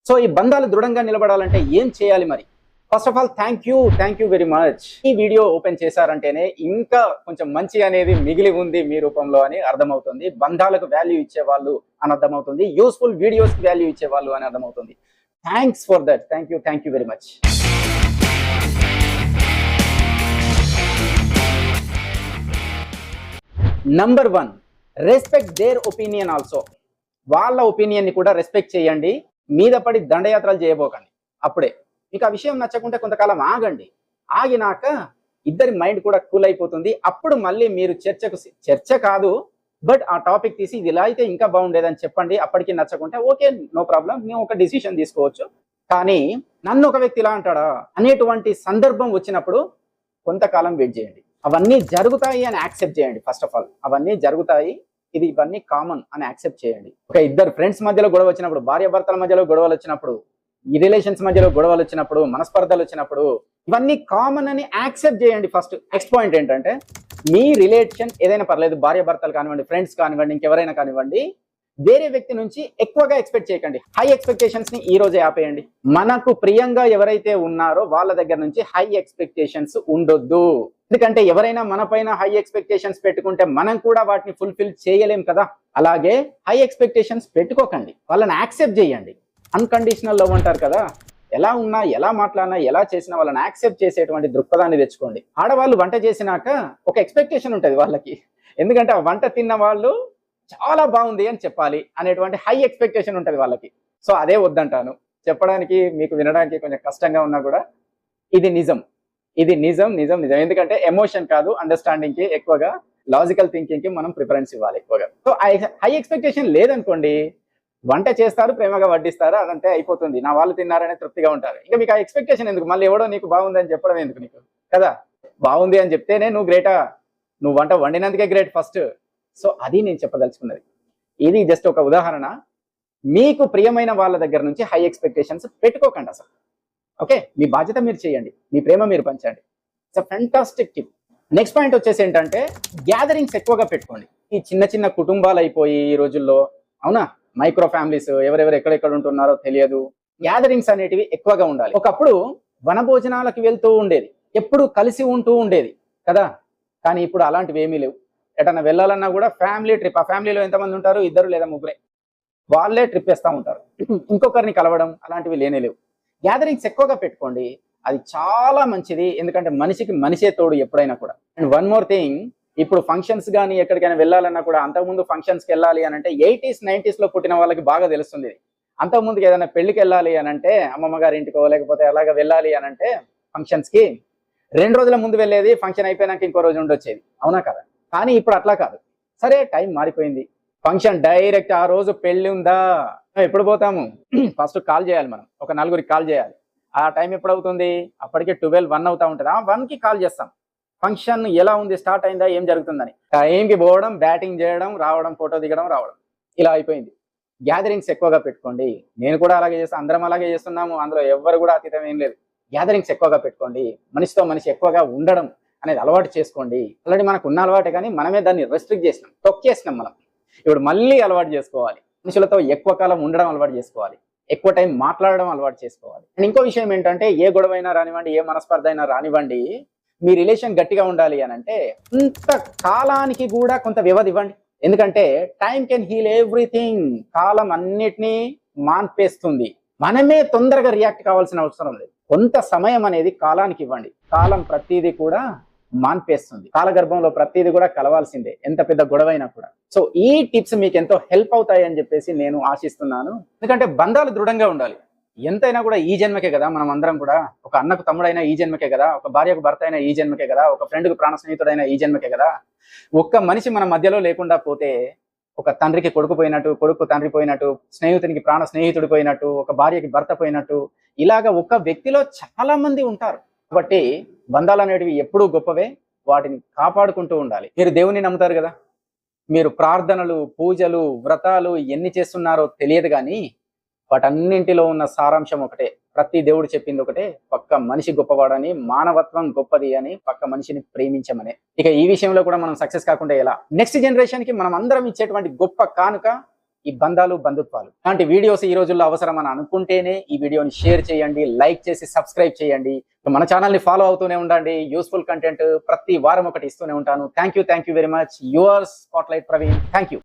So ఈ బంధాలు దృఢంగా నిలబడాలంటే ఏం చేయాలి మరి? First of all thank you very much. ఈ వీడియో ఓపెన్ చేశారంటేనే ఇంకా కొంచెం మంచి అనేది మిగిలి ఉంది మీ రూపంలో అని అర్థమవుతుంది. బంధాలకు వాల్యూ ఇచ్చేవాళ్ళు అని అర్థమవుతుంది. యూస్ఫుల్ వీడియోస్ కి వాల్యూ ఇచ్చేవాళ్ళు అని అర్థమవుతుంది. Thanks for that. Thank you very much. Number 1, respect their opinion also. వాళ్ళ ఒపీనియన్ ని కూడా రెస్పెక్ట్ చేయండి. మీద పడి దండయాత్రలు చేయబోకండి. అప్పుడే మీకు ఆ విషయం నచ్చకుంటే కొంతకాలం ఆగండి. ఆగినాక ఇద్దరి మైండ్ కూడా కూల్ అయిపోతుంది. అప్పుడు మళ్ళీ మీరు చర్చ కాదు బట్ ఆ టాపిక్ తీసి ఇది ఇలా అయితే ఇంకా బాగుండేదని చెప్పండి. అప్పటికి నచ్చకుంటే ఓకే, నో ప్రాబ్లం, మేము ఒక డిసిషన్ తీసుకోవచ్చు. కానీ నన్ను ఒక వ్యక్తి ఇలా అంటాడా అనేటువంటి సందర్భం వచ్చినప్పుడు కొంతకాలం వెయిట్ చేయండి. అవన్నీ జరుగుతాయి అని యాక్సెప్ట్ చేయండి. ఫస్ట్ ఆఫ్ ఆల్ అవన్నీ జరుగుతాయి, ఇవన్నీ కామన్ అని యాక్సెప్ట్ చేయండి. ఒక ఇద్దరు ఫ్రెండ్స్ మధ్యలో గొడవ వచ్చినప్పుడు, భార్య భర్తల మధ్యలో గొడవలు వచ్చినప్పుడు, ఈ రిలేషన్స్ మధ్యలో గొడవలు వచ్చినప్పుడు, మనస్పర్ధలు వచ్చినప్పుడు ఇవన్నీ కామన్ అని యాక్సెప్ట్ చేయండి ఫస్ట్. నెక్స్ట్ పాయింట్ ఏంటంటే, మీ రిలేషన్ ఏదైనా పర్లేదు, భార్య భర్తలు కానివ్వండి, ఫ్రెండ్స్ కానివ్వండి, ఇంకెవరైనా కానివ్వండి, వేరే వ్యక్తి నుంచి ఎక్కువగా ఎక్స్పెక్ట్ చేయకండి. హై ఎక్స్పెక్టేషన్స్ ని ఈ రోజే ఆపేయండి. మనకు ప్రియంగా ఎవరైతే ఉన్నారో వాళ్ళ దగ్గర నుంచి హై ఎక్స్పెక్టేషన్స్ ఉండొద్దు. ఎందుకంటే ఎవరైనా మన పైన హై ఎక్స్పెక్టేషన్స్ పెట్టుకుంటే మనం కూడా వాటిని ఫుల్ఫిల్ చేయలేం కదా. అలాగే హై ఎక్స్పెక్టేషన్స్ పెట్టుకోకండి, వాళ్ళని యాక్సెప్ట్ చేయండి. అన్కండిషనల్ లవ్ అంటారు కదా, ఎలా ఉన్నా, ఎలా మాట్లాడినా, ఎలా చేసినా వాళ్ళని యాక్సెప్ట్ చేసేటువంటి దృక్పథాన్ని తెచ్చుకోండి. ఆడవాళ్ళు వంట చేసినాక ఒక ఎక్స్పెక్టేషన్ ఉంటుంది వాళ్ళకి. ఎందుకంటే ఆ వంట తిన్న వాళ్ళు చాలా బాగుంది అని చెప్పాలి అనేటువంటి హై ఎక్స్పెక్టేషన్ ఉంటుంది వాళ్ళకి. సో అదే వద్దంటాను. చెప్పడానికి మీకు వినడానికి కొంచెం కష్టంగా ఉన్నా కూడా ఇది నిజం. ఎందుకంటే ఎమోషన్ కాదు, అండర్స్టాండింగ్ కి ఎక్కువగా, లాజికల్ థింకింగ్ కి మనం ప్రిఫరెన్స్ ఇవ్వాలి ఎక్కువగా. సో హై ఎక్స్పెక్టేషన్ లేదనుకోండి, వంట చేస్తారు, ప్రేమగా వడ్డిస్తారు, అదంతే అయిపోతుంది. నా వాళ్ళు తిన్నారనే తృప్తిగా ఉంటారు. ఇంకా మీకు ఆ ఎక్స్పెక్టేషన్ ఎందుకు? మళ్ళీ ఎవడో నీకు బాగుంది అని చెప్పడం ఎందుకు నీకు కదా? బాగుంది అని చెప్తేనే నువ్వు గ్రేటా? నువ్వు వంట వండినందుకే గ్రేట్ ఫస్ట్. సో అది నేను చెప్పదలుచుకున్నది. ఇది జస్ట్ ఒక ఉదాహరణ. మీకు ప్రియమైన వాళ్ళ దగ్గర నుంచి హై ఎక్స్పెక్టేషన్స్ పెట్టుకోకండి అసలు. ఓకే, మీ బాధ్యత మీరు చేయండి, మీ ప్రేమ మీరు పంచండి. It's a fantastic tip. Next point వచ్చేసి ఏంటంటే, గ్యాదరింగ్స్ ఎక్కువగా పెట్టుకోండి. ఈ చిన్న కుటుంబాలు అయిపోయి ఈ రోజుల్లో, అవునా, మైక్రో ఫ్యామిలీస్, ఎవరెవరు ఎక్కడెక్కడ ఉంటున్నారో తెలియదు. గ్యాదరింగ్స్ అనేటివి ఎక్కువగా ఉండాలి. ఒకప్పుడు వనభోజనాలకు వెళ్తూ ఉండేది, ఎప్పుడు కలిసి ఉంటూ ఉండేది కదా. కానీ ఇప్పుడు అలాంటివి ఏమీ లేవు. ఎటన్నా వెళ్ళాలన్నా కూడా ఫ్యామిలీ ట్రిప్. ఆ ఫ్యామిలీలో ఎంతమంది ఉంటారు? 2 లేదా 3. వాళ్ళే ట్రిప్ వేస్తూ ఉంటారు. ఇంకొకరిని కలవడం అలాంటివి లేనే లేవు. గ్యాదరింగ్స్ ఎక్కువగా పెట్టుకోండి, అది చాలా మంచిది. ఎందుకంటే మనిషికి మనిషే తోడు ఎప్పుడైనా కూడా. అండ్ వన్ మోర్ థింగ్, ఇప్పుడు ఫంక్షన్స్ కానీ ఎక్కడికైనా వెళ్ళాలన్నా కూడా, అంతకుముందు ఫంక్షన్స్కి వెళ్ళాలి అని అంటే 80s 90s లో పుట్టిన వాళ్ళకి బాగా తెలుస్తుంది. అంతకుముందుకి ఏదైనా పెళ్లికి వెళ్ళాలి అని అంటే, అమ్మమ్మ గారి ఇంటికో లేకపోతే అలాగా వెళ్ళాలి అని అంటే ఫంక్షన్స్కి 2 రోజుల ముందు వెళ్ళేది, ఫంక్షన్ అయిపోయినాక ఇంకో రోజు ఉండొచ్చేది, అవునా కదా. కానీ ఇప్పుడు అట్లా కాదు. సరే, టైం మారిపోయింది. ఫంక్షన్ డైరెక్ట్ ఆ రోజు పెళ్లి ఉందా, ఎప్పుడు పోతాము? ఫస్ట్ కాల్ చేయాలి మనం, ఒక 4గురికి కాల్ చేయాలి. ఆ టైం ఎప్పుడవుతుంది? అప్పటికే 12, 1 అవుతా ఉంటుంది. 1కి కాల్ చేస్తాం, ఫంక్షన్ ఎలా ఉంది, స్టార్ట్ అయిందా, ఏం జరుగుతుందని. టైంకి పోవడం, బ్యాటింగ్ చేయడం, రావడం, ఫోటో దిగడం, రావడం, ఇలా అయిపోయింది. గ్యాదరింగ్స్ ఎక్కువగా పెట్టుకోండి. నేను కూడా అలాగే చేస్తాను, అందరం అలాగే చేస్తున్నాము. అందులో ఎవరు కూడా అతీతం ఏం లేదు. గ్యాదరింగ్స్ ఎక్కువగా పెట్టుకోండి. మనిషితో మనిషి ఎక్కువగా ఉండడం అనేది అలవాటు చేసుకోండి. ఆల్రెడీ మనకు ఉన్న అలవాటే, కానీ మనమే దాన్ని రెస్ట్రిక్ట్ చేసినాం, తొక్కేసినాం మనం. ఇప్పుడు మళ్ళీ అలవాటు చేసుకోవాలి. మనుషులతో ఎక్కువ కాలం ఉండడం అలవాటు చేసుకోవాలి, ఎక్కువ టైం మాట్లాడడం అలవాటు చేసుకోవాలి. అండ్ ఇంకో విషయం ఏంటంటే, ఏ గొడవ అయినా రానివ్వండి, ఏ మనస్పర్ధ అయినా రానివ్వండి, మీ రిలేషన్ గట్టిగా ఉండాలి అని అంటే కొంత కాలానికి కూడా కొంత వ్యవధి ఇవ్వండి. ఎందుకంటే టైం కెన్ హీల్ ఎవ్రీథింగ్. కాలం అన్నిటినీ మాన్పేస్తుంది. మనమే తొందరగా రియాక్ట్ కావాల్సిన అవసరం లేదు. కొంత సమయం అనేది కాలానికి ఇవ్వండి. కాలం ప్రతిదీ కూడా మాన్పేస్తుంది. కాలగర్భంలో ప్రతిదీ కూడా కలవాల్సిందే, ఎంత పెద్ద గొడవైనా కూడా. సో ఈ టిప్స్ మీకు ఎంతో హెల్ప్ అవుతాయి అని చెప్పేసి నేను ఆశిస్తున్నాను. ఎందుకంటే బంధాలు దృఢంగా ఉండాలి. ఎంతైనా కూడా ఈ జన్మకే కదా. మనం అందరం కూడా, ఒక అన్నకు తమ్ముడైనా ఈ జన్మకే కదా, ఒక భార్యకు భర్త అయినా ఈ జన్మకే కదా, ఒక ఫ్రెండ్కు ప్రాణ స్నేహితుడైనా ఈ జన్మకే కదా. ఒక్క మనిషి మన మధ్యలో లేకుండా పోతే, ఒక తండ్రికి కొడుకు పోయినట్టు, కొడుకు తండ్రి పోయినట్టు, స్నేహితునికి ప్రాణ స్నేహితుడు పోయినట్టు, ఒక భార్యకి భర్త పోయినట్టు, ఇలాగ ఒక వ్యక్తిలో చాలా మంది ఉంటారు. కాబట్టి బంధాలు అనేటివి ఎప్పుడూ గొప్పవే, వాటిని కాపాడుకుంటూ ఉండాలి. మీరు దేవుని నమ్ముతారు కదా, మీరు ప్రార్థనలు, పూజలు, వ్రతాలు ఎన్ని చేస్తున్నారో తెలియదు, కానీ వాటన్నింటిలో ఉన్న సారాంశం ఒకటే. ప్రతి దేవుడు చెప్పింది ఒకటే, పక్క మనిషి గొప్పవాడని, మానవత్వం గొప్పది అని, పక్క మనిషిని ప్రేమించమనే. ఇక ఈ విషయంలో కూడా మనం సక్సెస్ కాకుండా ఎలా? నెక్స్ట్ జనరేషన్ కి మనం అందరం ఇచ్చేటువంటి గొప్ప కానుక ఈ బంధాలు బంధుత్వాలు. ఇలాంటి వీడియోస్ ఈ రోజుల్లో అవసరం అని అనుకుంటేనే ఈ వీడియోని షేర్ చేయండి, లైక్ చేసి సబ్స్క్రైబ్ చేయండి. మన ఛానల్ని ఫాలో అవుతూనే ఉండండి. యూస్ఫుల్ కంటెంట్ ప్రతి వారం ఒకటి ఇస్తూనే ఉంటాను. Thank you very much. Yours spotlight Praveen. Thank you.